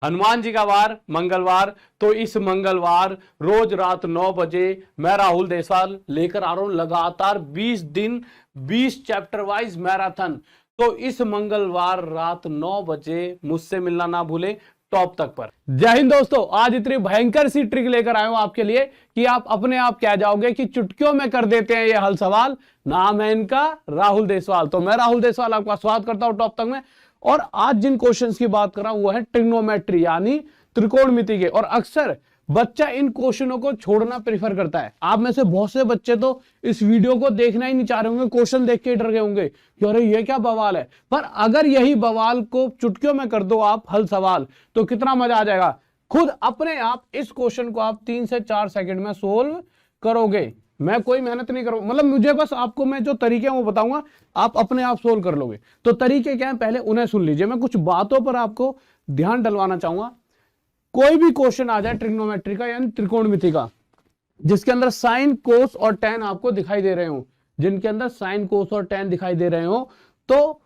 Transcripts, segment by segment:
हनुमान जी का वार मंगलवार, तो इस मंगलवार रोज रात 9 बजे मैं राहुल देसवाल लेकर आ रहा हूं लगातार 20 दिन 20 चैप्टर वाइज मैराथन। तो इस मंगलवार रात 9 बजे मुझसे मिलना ना भूले टॉप तक पर। जय हिंद दोस्तों, आज इतनी भयंकर सी ट्रिक लेकर आया हूं आपके लिए कि आप अपने आप कह जाओगे कि चुटकियों में कर देते हैं ये हल सवाल। नाम है इनका राहुल देसवाल। तो मैं राहुल देसवाल आपका स्वागत करता हूं टॉप तक में। और आज जिन क्वेश्चंस की बात कर रहा हूं वो है ट्रिग्नोमेट्री यानी त्रिकोणमिति के। और अक्सर बच्चा इन क्वेश्चनों को छोड़ना प्रेफर करता है। आप में से बहुत से बच्चे तो इस वीडियो को देखना ही नहीं चाह रहे होंगे, क्वेश्चन देख के डर गए होंगे कि अरे ये क्या बवाल है। पर अगर यही बवाल को चुटकियों में कर दो आप हल सवाल, तो कितना मजा आ जाएगा। खुद अपने आप इस क्वेश्चन को आप 3 से 4 सेकंड में सोल्व करोगे। मैं कोई मेहनत नहीं करूंगा, मतलब मुझे बस आपको मैं जो तरीके हैं वो बताऊंगा, आप अपने आप सोल्व कर लोगे। तो तरीके क्या है पहले उन्हें सुन लीजिए। मैं कुछ बातों पर आपको ध्यान डलवाना चाहूंगा। कोई भी क्वेश्चन आ जाए ट्रिग्नोमेट्री का यानी त्रिकोणमिति का, जिसके अंदर साइन कोस और टेन आपको दिखाई दे रहे हो, जिनके अंदर साइन कोस और टेन दिखाई दे रहे हो, तो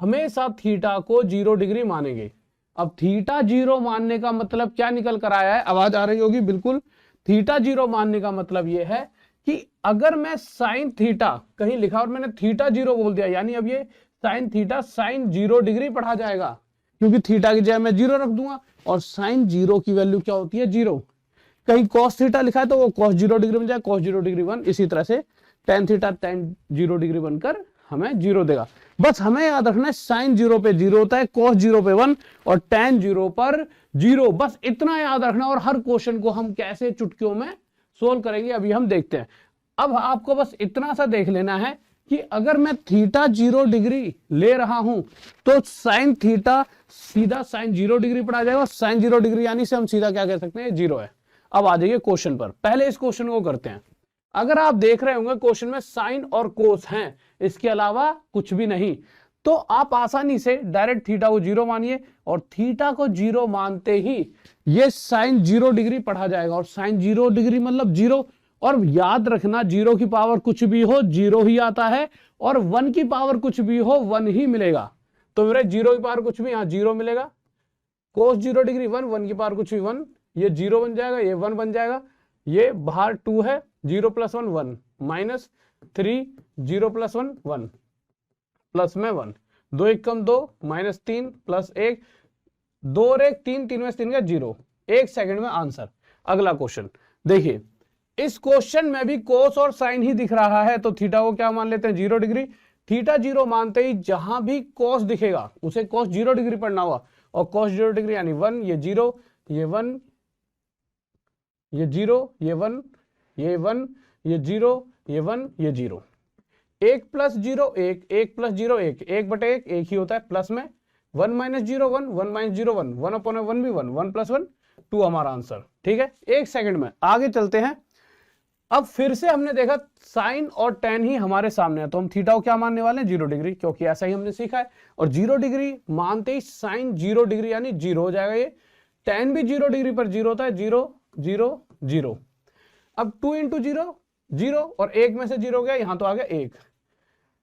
हमेशा थीटा को 0 डिग्री मानेंगे। अब थीटा 0 मानने का मतलब क्या निकल कर आया है, आवाज आ रही होगी बिल्कुल। थीटा 0 मानने का मतलब यह है कि अगर मैं साइन थीटा कहीं लिखा और मैंने थीटा 0 बोल दिया, यानी अब ये साइन थीटा साइन 0 डिग्री पढ़ा जाएगा, क्योंकि थीटा की जगह मैं 0 रख दूंगा और साइन 0 की वैल्यू क्या होती है 0। कहीं cos थीटा लिखा है तो वो cos 0 डिग्री बन जाए, cos 0 डिग्री 1। इसी तरह से tan थीटा tan 0 डिग्री बनकर हमें 0 देगा। बस हमें याद रखना है साइन 0 पे 0 होता है, cos 0 पे 1 और tan 0 पर 0। बस इतना याद रखना। और हर क्वेश्चन को हम कैसे चुटकियों में सोल्व करेंगे अभी हम देखते हैं। अब आपको बस इतना सा देख लेना है कि अगर मैं थीटा 0 डिग्री ले रहा हूं तो साइन थीटा सीधा साइन 0 डिग्री पड़ा जाएगा। साइन 0 डिग्री यानी से हम सीधा क्या कह सकते हैं 0 है। अब आ जाइए क्वेश्चन पर। पहले इस क्वेश्चन को करते हैं। अगर आप देख रहे होंगे क्वेश्चन में साइन और कोस हैं, इसके अलावा कुछ भी नहीं, तो आप आसानी से डायरेक्ट थीटा को 0 मानिए और थीटा को 0 मानते ही ये साइन 0 डिग्री पढ़ा जाएगा। और साइन 0 डिग्री मतलब 0। और याद रखना 0 की पावर कुछ भी हो 0 ही आता है, और 1 की पावर कुछ भी हो 1 ही मिलेगा। तो मेरे 0 की पावर कुछ भी यहाँ 0 मिलेगा। कोस 0 डिग्री 1, 1 की पावर कुछ भी 1, ये 0 बन जाएगा, ये 1 बन जाएगा। ये बाहर 2 है, 0 + 1 1 -3 0 + 1 1 प्लस में 1, 2 1 कम 2 -3 + 1 2 और 1 3, 3 में 3 का 0। 1 सेकंड में आंसर। अगला क्वेश्चन देखिए। इस क्वेश्चन में भी कोस और साइन ही दिख रहा है, तो थीटा को क्या मान लेते हैं 0 डिग्री। थीटा 0 मानते ही जहां भी कोस दिखेगा उसे कोस 0 डिग्री पढ़ना हुआ। और कोस 0 डिग्री यानी 1, ये 0, ये 1, ये 0, ये 1, ये 1, ये 0, ये 1, ये 0। 1 + 0 1, 1 + 0 1, 1/1 1 ही होता है। प्लस में 1 - 0 1, 1 - 0 1, 1/1 भी 1, 1 + 1 2 हमारा आंसर। ठीक है, 1 सेकंड में आगे चलते हैं। अब फिर से हमने देखा साइन और टेन ही हमारे सामने है, तो हम थीटा को क्या मानने वाले हैं 0 डिग्री, क्योंकि ऐसा ही हमने सीखा है। और 0 डिग्री मानते ही साइन 0 डिग्री यानी 0 हो जाएगा। ये टेन भी 0 डिग्री पर 0 होता है, 0 0 0। अब 2 × 0 0 और 1 में से 0 गया, यहां तो आ गया 1।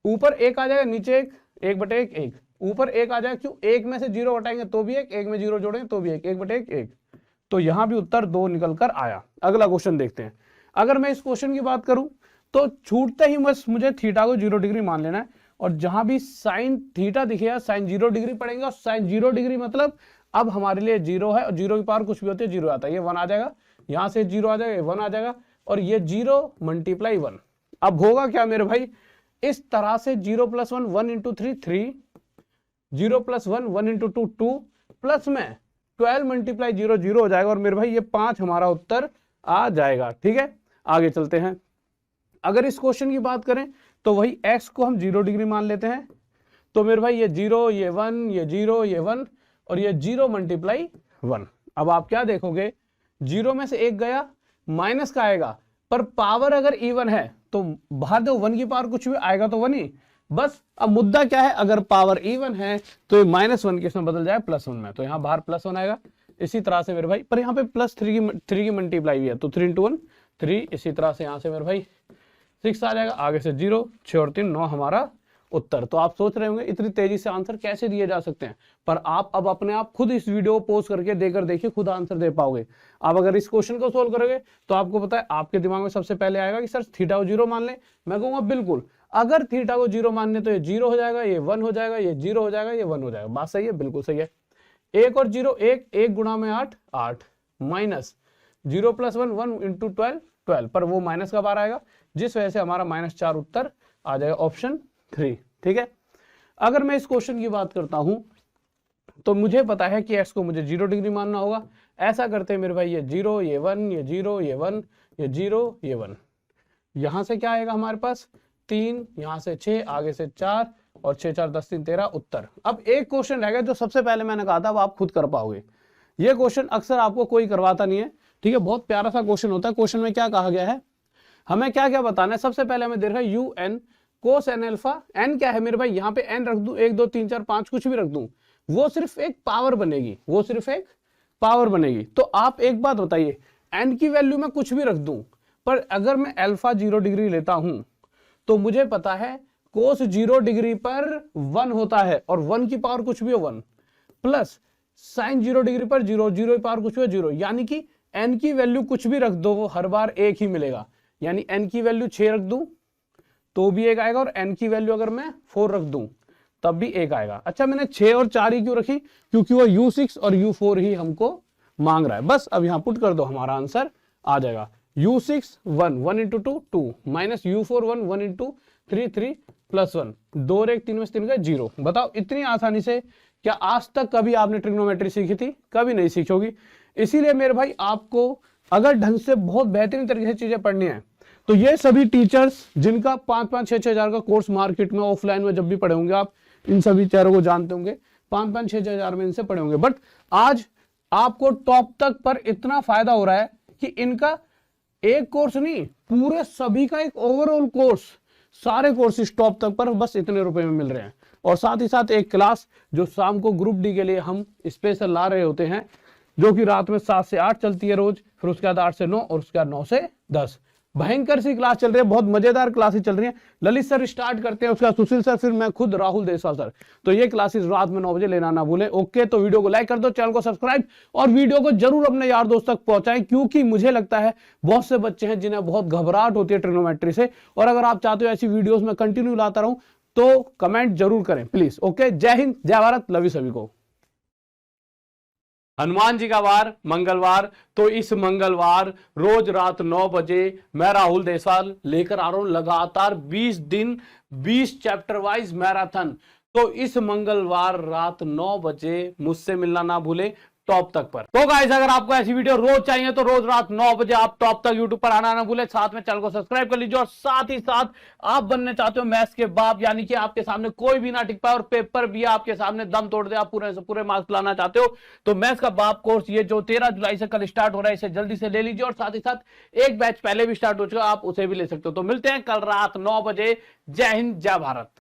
ऊपर 1 आ जाएगा, नीचे 1, 1/1 1। ऊपर 1 आ जाएगा, क्यों 1 में से 0 हटाएंगे तो भी 1, 1 में 0 जोड़ेंगे तो भी 1, 1/1 1। तो यहां भी उत्तर 2 निकल कर आया। अगला क्वेश्चन देखते हैं। अगर मैं इस क्वेश्चन की बात करूं तो छूटते ही बस मुझे थीटा को 0 डिग्री मान लेना है। और जहां भी साइन थीटा दिखेगा साइन 0 डिग्री पड़ेंगे। और साइन 0 डिग्री मतलब अब हमारे लिए 0 है, और 0 की पावर कुछ भी होती है 0 आता है। ये 1 आ जाएगा, यहां से 0 आ जाएगा, 1 आ जाएगा, और ये 0 × 1। अब होगा क्या मेरे भाई, इस तरह से 0 + 1 1 × 3 3, 0 + 1 1 × 2 2, प्लस में 12 × 0 0 हो जाएगा। और मेरे भाई ये 5 हमारा उत्तर आ जाएगा। ठीक है, आगे चलते हैं। अगर इस क्वेश्चन की बात करें तो वही x को हम 0 डिग्री मान लेते हैं। तो मेरे भाई ये 0, ये 1, ये 0, ये 1, और ये 0 × 1। अब आप क्या देखोगे, 0 में से 1 गया, माइनस का आएगा, पर पावर अगर इवन है तो बाहर दो 1 की पावर कुछ भी आएगा तो 1 ही। बस अब मुद्दा क्या है, अगर पावर इवन है तो -1 किसमें बदल जाए +1 में, तो यहाँ बाहर +1 आएगा। इसी तरह से मेरे भाई, पर यहाँ पे +3 की मल्टीप्लाई भी है, तो 3 × 1 3। इसी तरह से यहाँ से मेरे भाई 6 आ जाएगा, आगे से 0, 6 और 3 9 हमारा उत्तर। तो आप सोच रहे होंगे इतनी तेजी से आंसर कैसे दिए जा सकते हैं, पर आप अब अपने आप खुद इस वीडियो को पॉज करके देकर देखिए, खुद आंसर दे पाओगे। आप अगर इस क्वेश्चन को सोल्व करोगे तो आपको पता है आपके दिमाग में सबसे पहले आएगा कि सर थीटा को 0 मान ले। मैं कहूंगा बिल्कुल, अगर थीटा को 0 मानने तो ये 0 हो जाएगा, ये 1 हो जाएगा, ये 0 हो जाएगा, ये 1 हो जाएगा। बात सही है, बिल्कुल सही है। 1 और 0 1, 1 गुणा में 8 8, माइनस 0 प्लस 1 1 इंटू 12 12, पर वो माइनस का बार आएगा, जिस वजह से हमारा -4 उत्तर आ जाएगा ऑप्शन 3। ठीक है, अगर मैं इस क्वेश्चन की बात करता हूं तो मुझे पता है कि x को मुझे 0 डिग्री मानना होगा। ऐसा करते हैं मेरे भाई, ये 0 ये 1, ये 0 ये 1, ये 0 ये 1, यहां से क्या आएगा हमारे पास 3, यहां से 6, आगे से 4 और 6 4 10 3 13 उत्तर। अब एक क्वेश्चन रह गया जो सबसे पहले मैंने कहा था वो आप खुद कर पाओगे। ये क्वेश्चन अक्सर आपको कोई करवाता नहीं है, ठीक है, बहुत प्यारा सा क्वेश्चन होता है। क्वेश्चन में क्या कहा गया है, हमें क्या क्या बताना है। सबसे पहले हमें दे रखा है u n cos n alpha. N क्या है मेरे भाई, यहाँ पे एन रख दूं, 1 2 3 4 5 कुछ भी रख दूं, वो सिर्फ एक पावर बनेगी, वो सिर्फ एक पावर बनेगी। तो आप एक बात बताइए, एन की वैल्यू मैं कुछ भी रख दूं, पर अगर मैं अल्फा 0 डिग्री लेता हूं तो मुझे पता है कोस 0 डिग्री पर 1 होता है, और 1 की पावर कुछ भी हो 1, प्लस साइन 0 डिग्री पर 0 0 की पावर कुछ भी हो 0, यानी कि एन की वैल्यू कुछ भी रख दो हर बार एक ही मिलेगा। यानी एन की वैल्यू 6 रख दूं तो भी एक आएगा, और एन की वैल्यू अगर मैं 4 रख दूं तब भी एक आएगा। अच्छा, मैंने 6 और 4 ही क्यों रखी, क्योंकि वो U6 और U4 ही हमको मांग रहा है। बस अब यहां पुट कर दो, हमारा आंसर आ जाएगा U6 1 1 into 2 2, minus U4 1 1 into 3 3 plus 1 2 और 1 3 में से 3 का 0। बताओ इतनी आसानी से क्या आज तक कभी आपने ट्रिग्नोमेट्री सीखी थी? कभी नहीं सीखी होगी। इसीलिए मेरे भाई आपको अगर ढंग से बहुत बेहतरीन तरीके से चीजें पढ़नी है तो ये सभी टीचर्स जिनका 5-5 6-6 हजार का कोर्स मार्केट में ऑफलाइन में जब भी पढ़े होंगे, आप इन सभी चेहरों को जानते होंगे, 5-5 6-6 हजार में इनसे पढ़े होंगे। बट आज आपको टॉप तक पर इतना फायदा हो रहा है कि इनका एक कोर्स नहीं, पूरे सभी का एक ओवरऑल कोर्स, सारे कोर्सेज टॉप तक पर बस इतने रुपए में मिल रहे हैं। और साथ ही साथ एक क्लास जो शाम को ग्रुप डी के लिए हम स्पेशल ला रहे होते हैं, जो कि रात में 7 से 8 चलती है रोज, फिर उसके बाद 8 से 9 और उसके बाद 9 से 10। भयंकर सी क्लास चल रही है, बहुत मजेदार क्लासेस चल रही हैं। ललित सर स्टार्ट करते हैं, उसका सुशील सर, फिर मैं खुद राहुल देसवाल सर। तो ये क्लासेस रात में 9 बजे लेना ना भूले। ओके, तो वीडियो को लाइक कर दो, चैनल को सब्सक्राइब, और वीडियो को जरूर अपने यार दोस्त तक पहुंचाएं, क्योंकि मुझे लगता है बहुत से बच्चे हैं जिन्हें बहुत घबराहट होती है ट्रिग्नोमेट्री से। और अगर आप चाहते हो ऐसी वीडियोस में कंटिन्यू लाता रहूं तो कमेंट जरूर करें प्लीज। ओके, जय हिंद, जय भारत, लव यू सभी को। हनुमान जी का वार मंगलवार, तो इस मंगलवार रोज रात 9 बजे मैं राहुल देसवाल लेकर आ रहा हूं लगातार 20 दिन 20 चैप्टर वाइज मैराथन। तो इस मंगलवार रात 9 बजे मुझसे मिलना ना भूले टॉप तक पर। तो गाइस, अगर आपको ऐसी वीडियो रोज चाहिए तो रोज रात 9 बजे आप टॉप तक यूट्यूब पर आना ना भूले। साथ में चैनल को सब्सक्राइब कर लीजिए, और साथ ही साथ आप बनने चाहते हो मैथ्स के बाप, यानी कि आपके सामने कोई भी ना टिक पाए और पेपर भी आपके सामने दम तोड़ दे, आप पूरे से पूरे मार्क्स लाना चाहते हो, तो मैथ्स का बाप कोर्स ये जो 13 जुलाई से कल स्टार्ट हो रहा है, इसे जल्दी से ले लीजिए। और साथ ही साथ एक बैच पहले भी स्टार्ट हो चुका है, आप उसे भी ले सकते हो। तो मिलते हैं कल रात 9 बजे। जय हिंद, जय भारत।